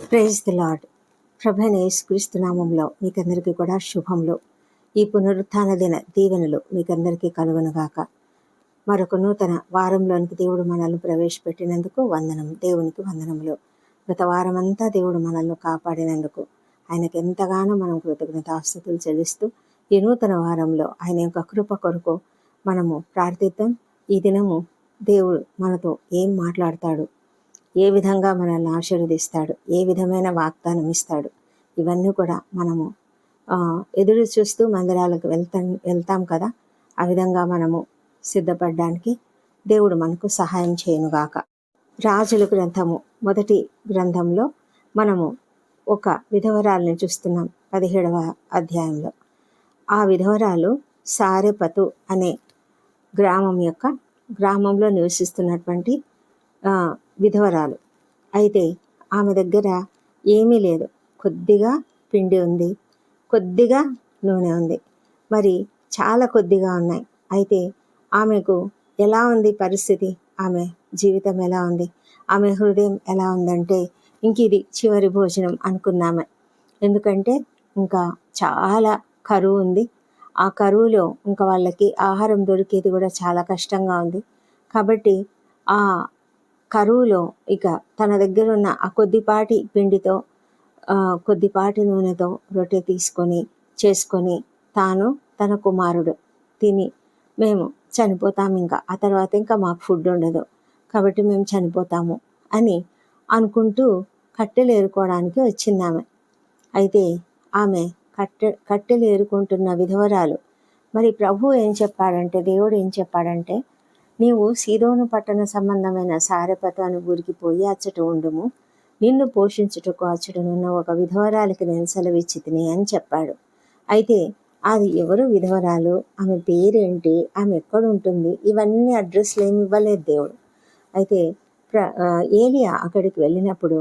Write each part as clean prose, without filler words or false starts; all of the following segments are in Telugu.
Praise the lord. ప్రభువైన యేసుక్రీస్తు నామములో మీకందరికీ కూడా శుభములు. ఈ పునరుత్థాన దిన దీవెనలు మీకందరికీ కలుగునుగాక. మరొక నూతన వారంలోనికి దేవుడు మనల్ని ప్రవేశపెట్టినందుకు దేవునికి వందనములు. గత వారమంతా దేవుడు మనల్ని కాపాడినందుకు ఆయనకు ఎంతగానో మనం కృతజ్ఞతాస్తుతులు చెల్లిస్తూ ఈ నూతన వారంలో ఆయన యొక్క కృప కొరకు మనము ప్రార్థిద్దాం. ఈ దినము దేవుడు మనతో ఏం మాట్లాడతాడు, ఏ విధంగా మనల్ని ఆశీర్వదిస్తాడు, ఏ విధమైన వాగ్దానం ఇస్తాడు, ఇవన్నీ కూడా మనము ఎదురు చూస్తూ మందిరాలకు వెళ్తాం కదా. ఆ విధంగా మనము సిద్ధపడడానికి దేవుడు మనకు సహాయం చేయనుగాక. రాజుల గ్రంథము మొదటి గ్రంథంలో మనము ఒక విధవరాల్ని చూస్తున్నాం 17వ అధ్యాయంలో. ఆ విధవరాలు సారెపతు అనే గ్రామంలో నివసిస్తున్నటువంటి విధవరాలు. అయితే ఆమె దగ్గర ఏమీ లేదు. కొద్దిగా పిండి ఉంది, కొద్దిగా నూనె ఉంది, మరి చాలా కొద్దిగా ఉన్నాయి. అయితే ఆమెకు ఎలా ఉంది పరిస్థితి, ఆమె జీవితం ఎలా ఉంది, ఆమె హృదయం ఎలా ఉందంటే ఇంక ఇది చివరి భోజనం అనుకున్నామే. ఎందుకంటే ఇంకా చాలా కరువు ఉంది. ఆ కరువులో ఇంకా వాళ్ళకి ఆహారం దొరికేది కూడా చాలా కష్టంగా ఉంది. కాబట్టి ఆ కరువులో ఇక తన దగ్గర ఉన్న ఆ కొద్దిపాటి పిండితో కొద్దిపాటి నూనెతో రొట్టె చేసుకొని తాను తన కుమారుడు తిని మేము చనిపోతాము, ఇంకా ఆ తర్వాత ఇంకా మాకు ఫుడ్ ఉండదు కాబట్టి మేము చనిపోతాము అని అనుకుంటూ కట్టెలు ఏరుకోవడానికి వచ్చింది ఆమె. అయితే ఆమె కట్టెలు ఏరుకుంటున్న విధవరాలు. మరి ప్రభు ఏం చెప్పాడంటే, దేవుడు ఏం చెప్పాడంటే, నీవు సీదోను పట్టణ సంబంధమైన సారెపతు అను ఊరికి పోయి అచ్చట ఉండుము, నిన్ను పోషించుటకు అచ్చటనున్న ఒక విధవరాలికి నేను సెలవిచ్చి తిని అని చెప్పాడు. అయితే అది ఎవరు విధవరాలు, ఆమె పేరేంటి, ఆమె ఎక్కడ ఉంటుంది, ఇవన్నీ అడ్రస్లు ఏమి ఇవ్వలేదు దేవుడు. అయితే ఏలియా అక్కడికి వెళ్ళినప్పుడు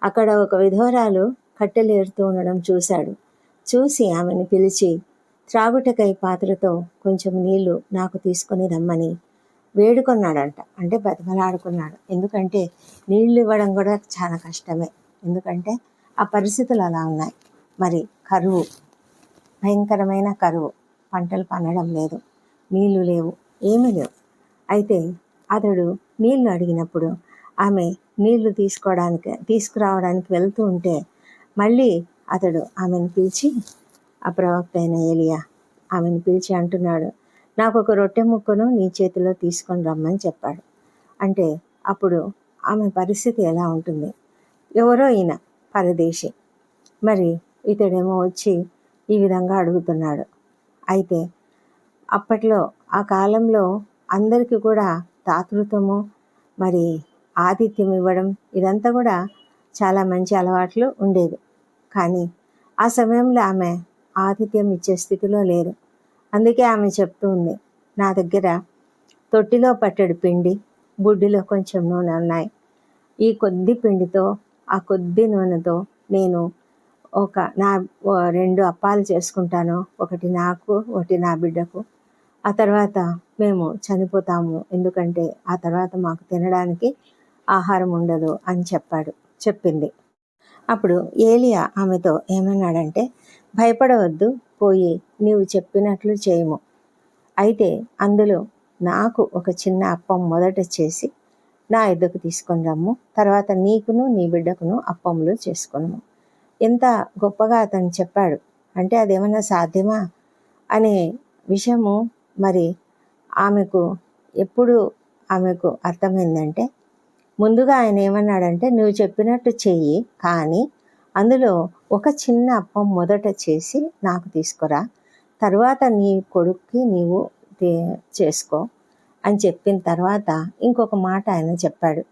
అక్కడ ఒక విధవరాలు కట్టెలు ఏరుతూ ఉండడం చూసి ఆమెను పిలిచి త్రాగుటకై పాత్రతో కొంచెం నీళ్లు నాకు తీసుకొని రమ్మని వేడుకొన్నాడంట. అంటే బతిమలాడుకున్నాడు. ఎందుకంటే నీళ్ళు ఇవ్వడం కూడా చాలా కష్టమే. ఎందుకంటే ఆ పరిస్థితులు అలా ఉన్నాయి. మరి కరువు, భయంకరమైన కరువు, పంటలు పండడం లేదు, నీళ్లు లేవు, ఏమీ లేవు. అయితే అతడు నీళ్లు అడిగినప్పుడు ఆమె నీళ్లు తీసుకురావడానికి వెళ్తూ ఉంటే మళ్ళీ అతడు ఆమెను పిలిచి, ఆ ప్రవక్త అయిన ఏలియా ఆమెను పిలిచి అంటున్నాడు, నాకు ఒక రొట్టె ముక్కను నీ చేతిలో తీసుకొని రమ్మని చెప్పాడు. అంటే అప్పుడు ఆమె పరిస్థితి ఎలా ఉంటుంది? ఎవరో ఈయన పరదేశి, మరి ఇతడేమో వచ్చి ఈ విధంగా అడుగుతున్నాడు. అయితే అప్పట్లో ఆ కాలంలో అందరికీ కూడా దాతృత్వము, మరి ఆతిథ్యం ఇవ్వడం, ఇదంతా కూడా చాలా మంచి అలవాట్లు ఉండేవి. కానీ ఆ సమయంలో ఆమె ఆతిథ్యం ఇచ్చే స్థితిలో లేదు. అందుకే ఆమె చెప్తూ ఉంది, నా దగ్గర తొట్టిలో పట్టెడు పిండి, బుడ్డిలో కొంచెం నూనె ఉన్నాయి. ఈ కొద్ది పిండితో, ఆ కొద్ది నూనెతో నేను నా 2 అప్పాలు చేసుకుంటాను, ఒకటి నాకు, ఒకటి నా బిడ్డకు. ఆ తర్వాత మేము చనిపోతాము, ఎందుకంటే ఆ తర్వాత మాకు తినడానికి ఆహారం ఉండదు అని చెప్పింది. అప్పుడు ఏలియా ఆమెతో ఏమన్నాడంటే, భయపడవద్దు, పోయి నీవు చెప్పినట్లు చేయము. అయితే అందులో నాకు ఒక చిన్న అప్పం మొదట చేసి నా ఎద్దకు తీసుకొని రమ్ము, తర్వాత నీకును నీ బిడ్డకును అప్పములు చేసుకొనుము. ఎంత గొప్పగా అతను చెప్పాడు అంటే అదేమన్నా సాధ్యమా అనే విషయము మరి ఆమెకు అర్థమైందంటే, ముందుగా ఆయన ఏమన్నాడంటే, నువ్వు చెప్పినట్టు చెయ్యి, కానీ అందులో ఒక చిన్న అప్పం మొదట చేసి నాకు తీసుకురా, తర్వాత నీ కొడుక్కి నీవు చేసుకో అని చెప్పిన తర్వాత ఇంకొక మాట ఆయన చెప్పాడు.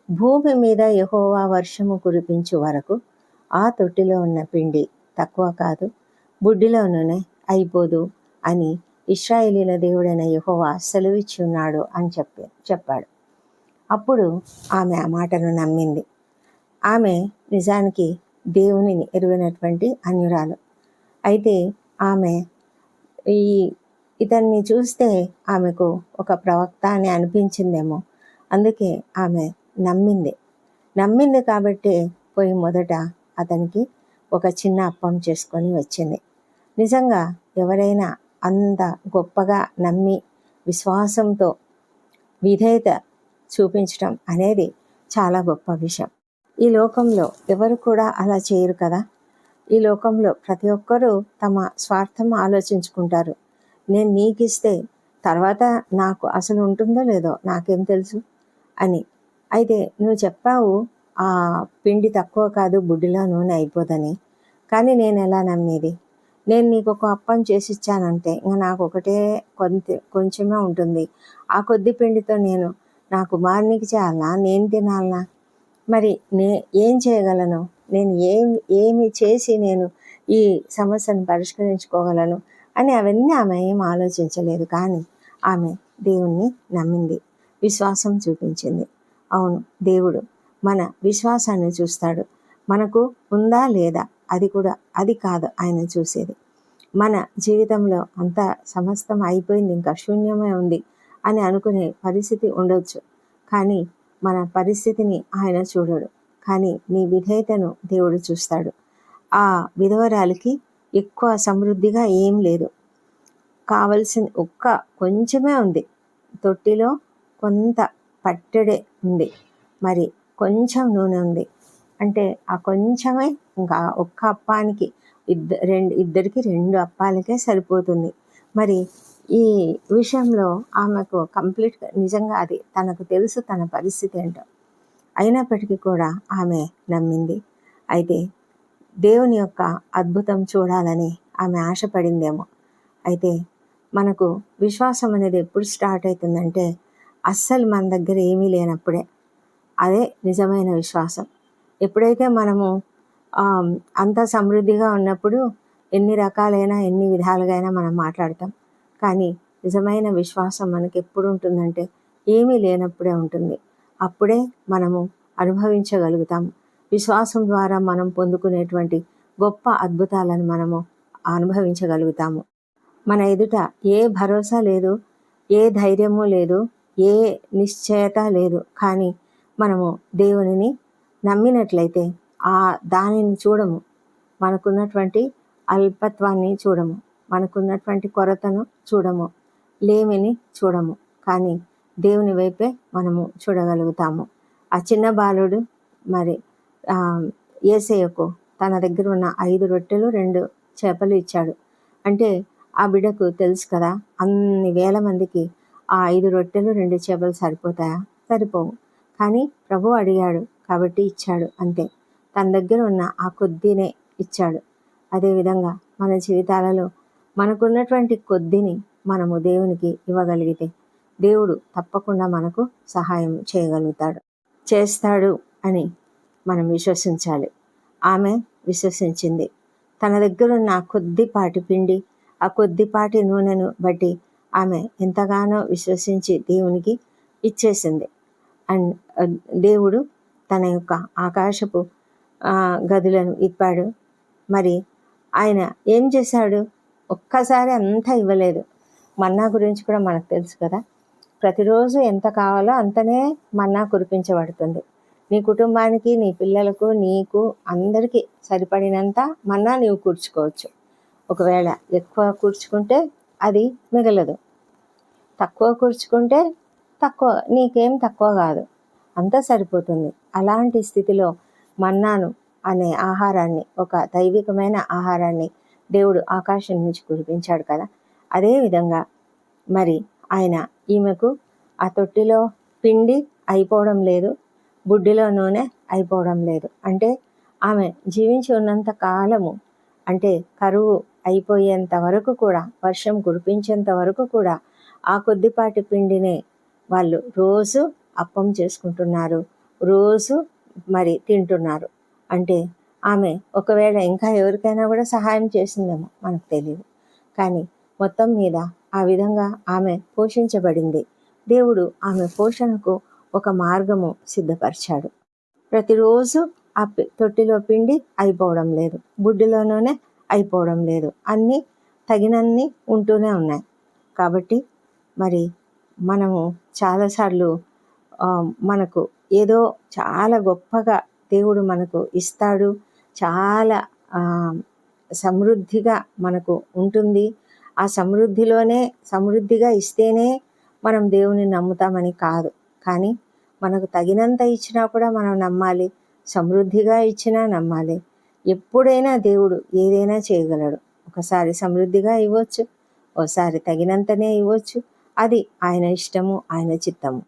భూమి మీద యెహోవా వర్షము కురిపించు వరకు ఆ తొట్టిలో ఉన్న పిండి తక్కువ కాదు, బుడ్డిలో నూనె అయిపోదు అని ఇశ్రాయేలీల దేవుడైన యెహోవా సెలవిచ్చి ఉన్నాడు అని చెప్పాడు. అప్పుడు ఆమె ఆ మాటను నమ్మింది. ఆమె నిజానికి దేవునిని ఎరుగనటువంటి అన్యురాలు. అయితే ఆమె ఇతన్ని చూస్తే ఆమెకు ఒక ప్రవక్త అని అనిపించిందేమో, అందుకే ఆమె నమ్మింది కాబట్టి పోయి మొదట అతనికి ఒక చిన్న అప్పం చేసుకొని వచ్చింది. నిజంగా ఎవరైనా అంత గొప్పగా నమ్మి విశ్వాసంతో విధేయత చూపించడం అనేది చాలా గొప్ప విషయం. ఈ లోకంలో ఎవరు కూడా అలా చేయరు కదా. ఈ లోకంలో ప్రతి ఒక్కరూ తమ స్వార్థం ఆలోచించుకుంటారు. నేను నీకు ఇస్తే తర్వాత నాకు అసలు ఉంటుందో లేదో నాకేం తెలుసు అని. అయితే నువ్వు చెప్పావు ఆ పిండి తక్కువ కాదు బుడ్డిలో నూనె అయిపోదని. కానీ నేను ఎలా నమ్మేది? నేను నీకు ఒక అప్పం చేసి ఇచ్చానంటే ఇంకా నాకు ఒకటే కొంచెమే ఉంటుంది. ఆ కొద్ది పిండితో నేను నా కుమారునికి చేయాలనా, నేను తినాలనా? మరి ఏం చేయగలను? నేను ఏమి చేసి నేను ఈ సమస్యను పరిష్కరించుకోగలను అని అవన్నీ ఆమె ఏం ఆలోచించలేదు. కానీ ఆమె దేవుణ్ణి నమ్మింది, విశ్వాసం చూపించింది. అవును, దేవుడు మన విశ్వాసాన్ని చూస్తాడు. మనకు ఉందా లేదా అది కాదు ఆయన చూసేది. మన జీవితంలో అంతా సమస్తం అయిపోయింది, ఇంకా శూన్యమే ఉంది అని అనుకునే పరిస్థితి ఉండొచ్చు. కానీ మన పరిస్థితిని ఆయన చూడడు. కానీ నీ విధేయతను దేవుడు చూస్తాడు. ఆ విధవరాలికి ఎక్కువ సమృద్ధిగా ఏం లేదు, కావలసిన కొంచెమే ఉంది. తొట్టిలో కొంత పట్టెడే ఉంది, మరి కొంచెం నూనె ఉంది. అంటే ఆ కొంచెమే ఇంకా ఒక్క అప్పానికి ఇద్దరికి 2 అప్పాలకే సరిపోతుంది. మరి ఈ విషయంలో ఆమెకు కంప్లీట్గా నిజంగా అది తనకు తెలుసు తన పరిస్థితి ఏంటో. అయినప్పటికీ కూడా ఆమె నమ్మింది. అయితే దేవుని యొక్క అద్భుతం చూడాలని ఆమె ఆశపడిందేమో. అయితే మనకు విశ్వాసం అనేది ఎప్పుడు స్టార్ట్ అవుతుందంటే అస్సలు మన దగ్గర ఏమీ లేనప్పుడే. అదే నిజమైన విశ్వాసం. ఎప్పుడైతే మనము అంత సమృద్ధిగా ఉన్నప్పుడు ఎన్ని రకాలైన ఎన్ని విధాలుగా అయినా మనం మాట్లాడతాం. కానీ నిజమైన విశ్వాసం మనకి ఎప్పుడు ఉంటుందంటే ఏమీ లేనప్పుడే ఉంటుంది. అప్పుడే మనము అనుభవించగలుగుతాము. విశ్వాసం ద్వారా మనం పొందుకునేటువంటి గొప్ప అద్భుతాలను మనము అనుభవించగలుగుతాము. మన ఎదుట ఏ భరోసా లేదు, ఏ ధైర్యము లేదు, ఏ నిశ్చయత లేదు. కానీ మనము దేవునిని నమ్మినట్లయితే దానిని చూడము, మనకున్నటువంటి అల్పత్వాన్ని చూడము, మనకున్నటువంటి కొరతను చూడము, లేమిని చూడము. కానీ దేవుని వైపే మనము చూడగలుగుతాము. ఆ చిన్న బాలుడు మరి యేసయ్యకు తన దగ్గర ఉన్న 5 రొట్టెలు 2 చేపలు ఇచ్చాడు. అంటే ఆ బిడ్డకు తెలుసు కదా, అన్ని వేల మందికి ఆ 5 రొట్టెలు 2 చేపలు సరిపోతాయా? సరిపోవు. కానీ ప్రభు అడిగాడు కాబట్టి ఇచ్చాడు అంతే. తన దగ్గర ఉన్న ఆ కొద్దినే ఇచ్చాడు. అదేవిధంగా మన జీవితాలలో మనకున్నటువంటి కొద్దిని మనము దేవునికి ఇవ్వగలిగితే దేవుడు తప్పకుండా మనకు సహాయం చేయగలుగుతాడు, చేస్తాడు అని మనం విశ్వసించాలి. ఆమె విశ్వసించింది. తన దగ్గర ఉన్న ఆ కొద్దిపాటి పిండి, ఆ కొద్దిపాటి నూనెను బట్టి ఆమె ఎంతగానో విశ్వసించి దేవునికి ఇచ్చేసింది. అండ్ దేవుడు తన యొక్క ఆకాశపు గదులను ఇప్పాడు. మరి ఆయన ఏం చేశాడు? ఒక్కసారి అంతా ఇవ్వలేదు. మన్నా గురించి కూడా మనకు తెలుసు కదా. ప్రతిరోజు ఎంత కావాలో అంతనే మన్నా కురిపించబడుతుంది. నీ కుటుంబానికి, నీ పిల్లలకు, నీకు అందరికీ సరిపడినంత మన్నా నీవు కూర్చుకోవచ్చు. ఒకవేళ ఎక్కువ కూర్చుకుంటే అది మిగలదు, తక్కువ కూర్చుకుంటే నీకేం తక్కువ కాదు, అంతా సరిపోతుంది. అలాంటి స్థితిలో మన్నాను అనే ఆహారాన్ని, ఒక దైవికమైన ఆహారాన్ని దేవుడు ఆకాశం నుంచి కురిపించాడు కదా. అదేవిధంగా మరి ఆయన ఈమెకు ఆ తొట్టిలో పిండి అయిపోవడం లేదు, బుడ్డిలో నూనె అయిపోవడం లేదు. అంటే ఆమె జీవించి ఉన్నంత కాలము, అంటే కరువు అయిపోయేంత వరకు కూడా, వర్షం కురిపించేంత వరకు కూడా ఆ కొద్దిపాటి పిండినే వాళ్ళు రోజు అప్పం చేసుకుంటున్నారు, రోజు మరి తింటున్నారు. అంటే ఆమె ఒకవేళ ఇంకా ఎవరికైనా కూడా సహాయం చేసిందేమో మనకు తెలియదు. కానీ మొత్తం మీద ఆ విధంగా ఆమె పోషించబడింది. దేవుడు ఆమె పోషణకు ఒక మార్గము సిద్ధపరిచాడు. ప్రతిరోజు ఆ తొట్టిలో పిండి అయిపోవడం లేదు, బుడ్డిలోనే అయిపోవడం లేదు, అన్నీ తగినన్ని ఉంటూనే ఉన్నాయి. కాబట్టి మరి మనము చాలాసార్లు మనకు ఏదో చాలా గొప్పగా దేవుడు మనకు ఇస్తాడు. చాలా సమృద్ధిగా మనకు ఉంటుంది. ఆ సమృద్ధిగా ఇస్తేనే మనం దేవుని నమ్ముతామని కాదు, కానీ మనకు తగినంత ఇచ్చినా కూడా మనం నమ్మాలి, సమృద్ధిగా ఇచ్చినా నమ్మాలి. ఎప్పుడైనా దేవుడు ఏదైనా చేయగలడు. ఒకసారి సమృద్ధిగా ఇవ్వచ్చు, ఒకసారి తగినంతనే ఇవ్వచ్చు. అది ఆయన ఇష్టము, ఆయన చిత్తము.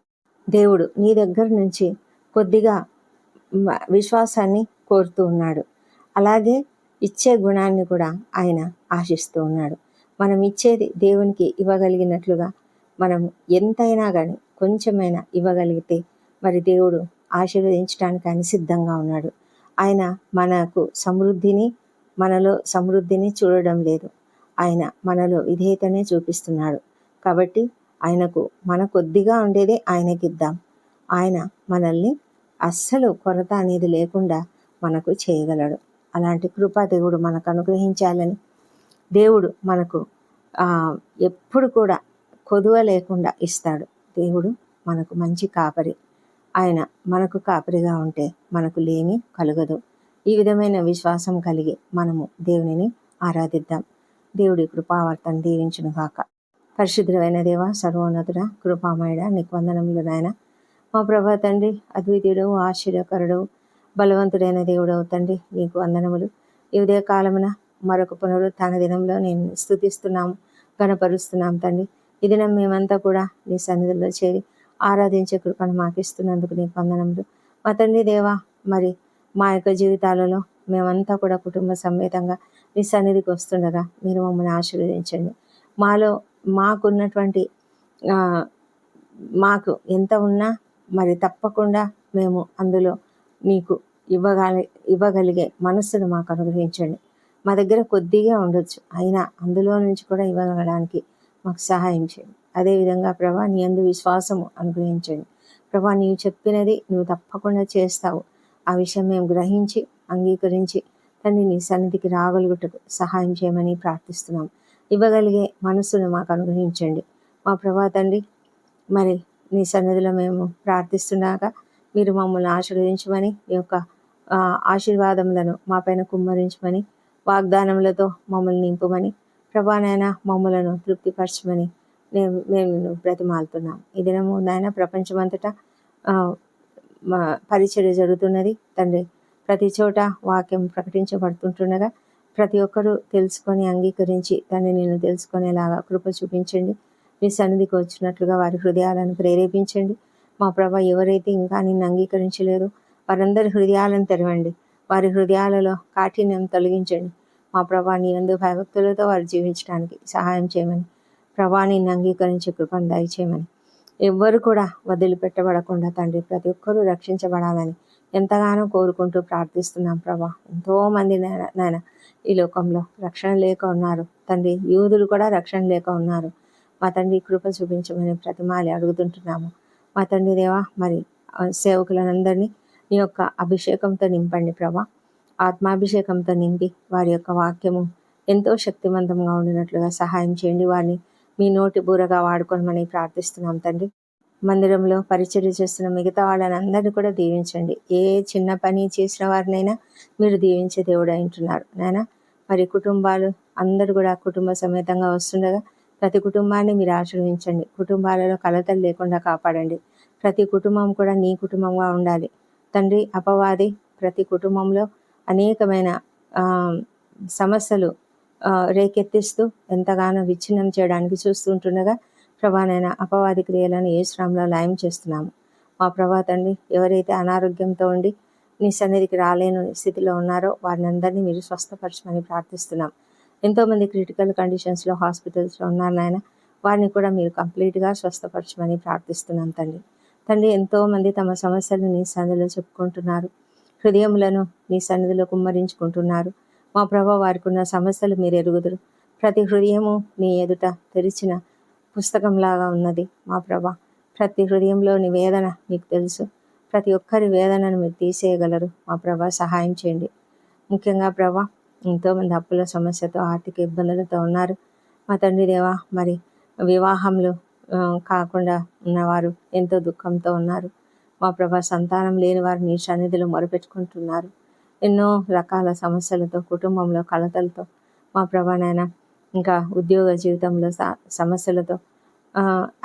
దేవుడు నీ దగ్గర నుంచి కొద్దిగా విశ్వాసాన్ని కోరుతూ ఉన్నాడు. అలాగే ఇచ్చే గుణాన్ని కూడా ఆయన ఆశిస్తూ ఉన్నాడు. మనం ఇచ్చేది దేవునికి ఇవ్వగలిగినట్లుగా మనం ఎంతైనా కానీ కొంచెమైనా ఇవ్వగలిగితే మరి దేవుడు ఆశీర్వదించడానికి ఆయన సిద్ధంగా ఉన్నాడు. ఆయన మనలో సమృద్ధిని చూడడం లేదు. ఆయన మనలో విధేయతనే చూపిస్తున్నాడు. కాబట్టి మన కొద్దిగా ఉండేదే ఆయనకి ఇద్దాం. ఆయన మనల్ని అస్సలు కొరత అనేది లేకుండా మనకు చేయగలడు. అలాంటి కృప దేవుడు మనకు అనుగ్రహించాలని, దేవుడు మనకు ఎప్పుడు కూడా కొదువ లేకుండా ఇస్తాడు. దేవుడు మనకు మంచి కాపరి. ఆయన మనకు కాపరిగా ఉంటే మనకు లేమి కలుగదు. ఈ విధమైన విశ్వాసం కలిగి మనము దేవునిని ఆరాధిద్దాం. దేవుడి కృపావర్తను దీవించును గాక. పరిశుద్ధమైన దేవ, సర్వోన్నతుడ, కృపామయుడ, నీకు వందనములు నాయన. మా ప్రభా తండ్రి, అద్వితీయుడు, ఆశ్చర్యకరుడు, బలవంతుడైన దేవుడవు తండ్రి, నీకు వందనములు. ఈ ఉదయ కాలమున మరొక పునరుత్థాన దినంలో నేను స్తుతిస్తున్నాము, గణపరుస్తున్నాం తండ్రి. ఈ దినం మేమంతా కూడా నీ సన్నిధిలో చేరి ఆరాధించే కృపను మాకు ఇస్తున్నందుకు నీకు వందనములు. మా తండ్రి దేవా, మరి మా యొక్క జీవితాలలో మేమంతా కూడా కుటుంబ సమేతంగా నీ సన్నిధికి వస్తుండగా మీరు మమ్మల్ని ఆశీర్వదించండి. మాకున్నటువంటి మాకు ఎంత ఉన్నా మరి తప్పకుండా మేము అందులో నీకు ఇవ్వగలిగే మనస్సును మాకు అనుగ్రహించండి. మా దగ్గర కొద్దిగా ఉండొచ్చు, అయినా అందులో నుంచి కూడా ఇవ్వగలడానికి మాకు సహాయం చేయండి. అదేవిధంగా ప్రభా, నీ యందు విశ్వాసము అనుగ్రహించండి. ప్రభా, నీవు చెప్పినది నువ్వు తప్పకుండా చేస్తావు. ఆ విషయం మేము గ్రహించి అంగీకరించి తండ్రి నీ సన్నిధికి రాగలుగుటకు సహాయం చేయమని ప్రార్థిస్తున్నాం. ఇవ్వగలిగే మనస్సును మాకు అనుగ్రహించండి. మా ప్రభా తండ్రి, మరి నీ సన్నిధిలో మేము ప్రార్థిస్తున్నాక మీరు మమ్మల్ని ఆశీర్వదించమని, మీ యొక్క ఆశీర్వాదములను మా పైన కుమ్మరించమని, వాగ్దానములతో మమ్మల్ని నింపమని, ప్రభానైనా మమ్మలను తృప్తిపరచమని మేము బ్రతిమాలుతున్నాం. ఈ దినము నాయన ప్రపంచమంతటా పరిచర్య జరుగుతున్నది తండ్రి. ప్రతి చోట వాక్యం ప్రకటించబడుతుంటుండగా ప్రతి ఒక్కరూ తెలుసుకొని అంగీకరించి తండ్రి నిన్ను తెలుసుకునేలాగా కృప చూపించండి. మీ సన్నిధికి వచ్చినట్లుగా వారి హృదయాలను ప్రేరేపించండి. మా ప్రభ, ఎవరైతే ఇంకా నిన్ను అంగీకరించలేదో వారందరి హృదయాలను తెరవండి. వారి హృదయాలలో కాఠిన్యం తొలగించండి. మా ప్రభా, నీ యందు భయభక్తులతో వారు జీవించడానికి సహాయం చేయమని, ప్రభా నిన్ను అంగీకరించే కృపను దయచేయమని, ఎవ్వరు కూడా వదిలిపెట్టబడకుండా తండ్రి ప్రతి ఒక్కరూ రక్షించబడాలని ఎంతగానో కోరుకుంటూ ప్రార్థిస్తున్నాం. ప్రభా, ఎంతోమంది నాయన ఈ లోకంలో రక్షణ లేక ఉన్నారు తండ్రి. యూదులు కూడా రక్షణ లేక ఉన్నారు. మా తండ్రి కృప చూపించమని ప్రతిమాలి అడుగుతుంటున్నాము. మా తండ్రి దేవా, మరి సేవకులందరినీ నీ యొక్క అభిషేకంతో నింపండి ప్రభా. ఆత్మాభిషేకంతో నింపి వారి యొక్క వాక్యము ఎంతో శక్తివంతంగా ఉండినట్లుగా సహాయం చేయండి. వారిని మీ నోటి బూరగా వాడుకోమని ప్రార్థిస్తున్నాం తండ్రి. మందిరంలో పరిచర్య చేస్తున్న మిగతా వాళ్ళని అందరినీ కూడా దీవించండి. ఏ చిన్న పని చేసిన వారినైనా మీరు దీవించే దేవుడు అంటున్నారు నాయన. మరి కుటుంబాలు అందరూ కూడా కుటుంబ సమేతంగా వస్తుండగా ప్రతి కుటుంబాన్ని మీరు ఆశీర్వదించండి. కుటుంబాలలో కలతలు లేకుండా కాపాడండి. ప్రతి కుటుంబం కూడా నీ కుటుంబంగా ఉండాలి తండ్రి. అపవాది ప్రతి కుటుంబంలో అనేకమైన సమస్యలు రేకెత్తిస్తూ ఎంతగానో విచ్ఛిన్నం చేయడానికి చూస్తుంటుండగా ప్రభానైనా అపవాది క్రియలను యేసునామములో లయం చేస్తున్నాము. మా ప్రభా తండ్రి, ఎవరైతే అనారోగ్యంతో ఉండి నీ సన్నిధికి రాలేని స్థితిలో ఉన్నారో వారిని అందరినీ మీరు స్వస్థపరచమని ప్రార్థిస్తున్నాం. ఎంతోమంది క్రిటికల్ కండిషన్స్లో హాస్పిటల్స్లో ఉన్నారు నాయన. వారిని కూడా మీరు కంప్లీట్గా స్వస్థపరచమని ప్రార్థిస్తున్నాం తండ్రి. ఎంతోమంది తమ సమస్యలు నీ సన్నిధిలో చెప్పుకుంటున్నారు, హృదయములను నీ సన్నిధిలో కుమ్మరించుకుంటున్నారు. మా ప్రభా, వారికి ఉన్న సమస్యలు మీరు ఎరుగుదురు. ప్రతి హృదయము నీ ఎదుట తెరిచిన పుస్తకంలాగా ఉన్నది మా ప్రభా. ప్రతి హృదయంలోని వేదన మీకు తెలుసు. ప్రతి ఒక్కరి వేదనను మీరు తీసేయగలరు మా ప్రభా. సహాయం చేయండి. ముఖ్యంగా ప్రభా, ఎంతోమంది అప్పుల సమస్యతో ఆర్థిక ఇబ్బందులతో ఉన్నారు మా తండ్రి దేవా. మరి వివాహంలో కాకుండా ఉన్నవారు ఎంతో దుఃఖంతో ఉన్నారు మా ప్రభా సంతానం లేని వారు నీ సన్నిధిలో మొరపెట్టుకుంటున్నారు. ఎన్నో రకాల సమస్యలతో, కుటుంబంలో కలతలతో, మా ప్రభా నాయన ఇంకా ఉద్యోగ జీవితంలో సమస్యలతో,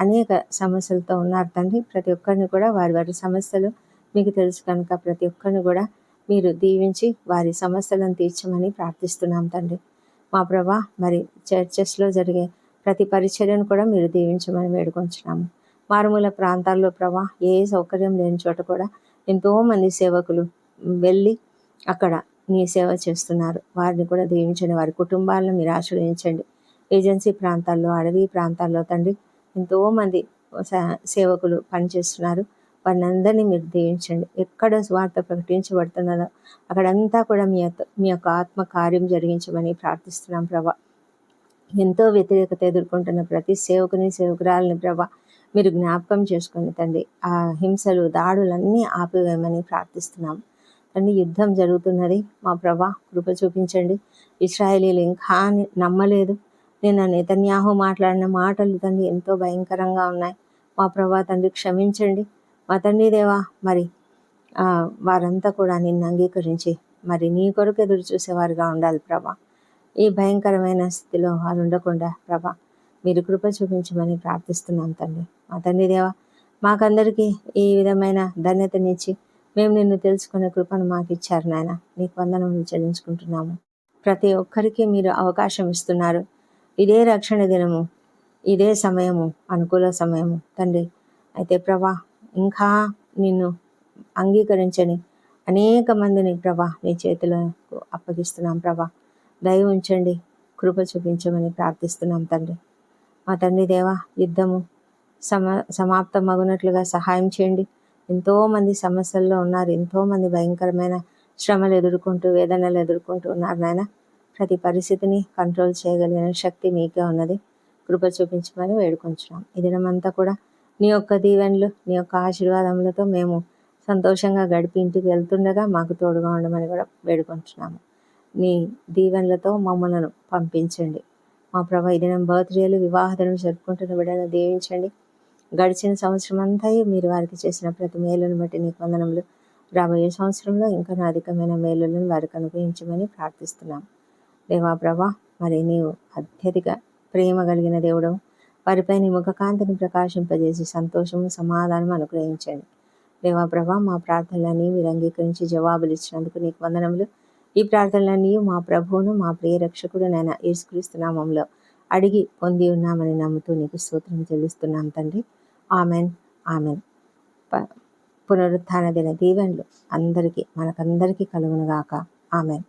అనేక సమస్యలతో ఉన్నారు తండ్రి. ప్రతి ఒక్కరిని కూడా వారి వారి సమస్యలు మీకు తెలుసు కనుక ప్రతి ఒక్కరిని కూడా మీరు దీవించి వారి సమస్యలను తీర్చమని ప్రార్థిస్తున్నాం తండ్రి. మా ప్రభా మరి చర్చెస్లో జరిగే ప్రతి పరిచర్యను కూడా మీరు దీవించమని వేడుకొంచున్నాము. మారుమూల ప్రాంతాల్లో ప్రభా ఏ సౌకర్యం లేని చోట కూడా ఎంతోమంది సేవకులు వెళ్ళి అక్కడ నీ సేవ చేస్తున్నారు. వారిని కూడా దీవించండి. వారి కుటుంబాలను మీరు ఆశ్రయించండి. ఏజెన్సీ ప్రాంతాల్లో, అడవి ప్రాంతాల్లో తండ్రి ఎంతోమంది సేవకులు పనిచేస్తున్నారు. వారిని అందరినీ మీరు దీవించండి. ఎక్కడ స్వార్థ ప్రకటించబడుతున్నదో అక్కడంతా కూడా మీ యొక్క ఆత్మ కార్యం జరిగించమని ప్రార్థిస్తున్నాం ప్రభా. ఎంతో వ్యతిరేకత ఎదుర్కొంటున్న ప్రతి సేవకుని సేవకురాలని ప్రభా మీరు జ్ఞాపకం చేసుకోండి తండ్రి. ఆ హింసలు దాడులన్నీ ఆపివేయమని ప్రార్థిస్తున్నాం తండ్రి. యుద్ధం జరుగుతున్నది మా ప్రభా, కృప చూపించండి. ఇశ్రాయేలీలు ఇంకా నమ్మలేదు. నిన్న నెతన్యాహు మాట్లాడిన మాటలు తండ్రి ఎంతో భయంకరంగా ఉన్నాయి. మా ప్రభా తండ్రి క్షమించండి. మా తండ్రి దేవా మరి వారంతా కూడా నిన్ను అంగీకరించి మరి నీ కొరకు ఎదురు చూసేవారుగా ఉండాలి ప్రభా. ఈ భయంకరమైన స్థితిలో వారు ఉండకుండా ప్రభా మీరు కృప చూపించమని ప్రార్థిస్తున్నాం తండ్రి. మా తండ్రి దేవా మాకందరికీ ఈ విధమైన ధన్యతనిచ్చి మేము నిన్ను తెలుసుకునే కృపను మాకు ఇచ్చారు నాయన. నీకు వందనములు చెల్లించుకుంటున్నాము. ప్రతి ఒక్కరికి మీరు అవకాశం ఇస్తున్నారు. ఇదే రక్షణ దినము, ఇదే సమయము, అనుకూల సమయము తండ్రి. అయితే ప్రభా ఇంకా నిన్ను అంగీకరించని అనేక మందిని ప్రభా నీ చేతులకు అప్పగిస్తున్నాం ప్రభా. దయ ఉంచండి, కృప చూపించమని ప్రార్థిస్తున్నాం తండ్రి. మా తండ్రి దేవా యుద్ధము సమాప్తమగునట్లుగా సహాయం చేయండి. ఎంతోమంది సమస్యల్లో ఉన్నారు. ఎంతోమంది భయంకరమైన శ్రమలు ఎదుర్కొంటూ, వేదనలు ఎదుర్కొంటూ ఉన్నారు నాయన. ప్రతి పరిస్థితిని కంట్రోల్ చేయగలిగిన శక్తి మీకే ఉన్నది. కృప చూపించమని వేడుకొంచున్నాం. ఈ దినమంతా కూడా నీ యొక్క దీవెనలు, నీ యొక్క ఆశీర్వాదములతో మేము సంతోషంగా గడిపి ఇంటికి వెళ్తుండగా మాకు తోడుగా ఉండమని కూడా వేడుకొంచున్నాము. నీ దీవెనలతో మమ్మలను పంపించండి. మా ప్రభా ఈ దినం బర్త్డేలు, వివాహాలను జరుపుకుంటున్న బిడ్డలను దీవించండి. గడిచిన సంవత్సరం అంతా మీరు వారికి చేసిన ప్రతి మేలును బట్టి నీకు వందనములు. రాబోయే సంవత్సరంలో ఇంకా అధికమైన మేలులను వారికి అనుగ్రహించమని ప్రార్థిస్తున్నాం. దేవా ప్రభా మరి నీవు అత్యధిక ప్రేమ కలిగిన దేవుడు, వారిపై నీ ముఖకాంతిని ప్రకాశింపజేసి సంతోషము, సమాధానం అనుగ్రహించండి. దేవా ప్రభా మా ప్రార్థనలన్నీ మీరు అంగీకరించి జవాబులు ఇచ్చినందుకు నీకు వందనములు. ఈ ప్రార్థనలన్నీ మా ప్రభువును, మా ప్రియ రక్షకుడు నైనా యేసుక్రీస్తు నామములో అడిగి పొంది ఉన్నామని నమ్ముతూ నీకు స్తోత్రం చెల్లిస్తున్నాం తండ్రి. Amen, amen. పునరుత్థాన దిన దీవెనలు అందరికీ, మనకందరికీ కలుగునుగాక. ఆమెన్.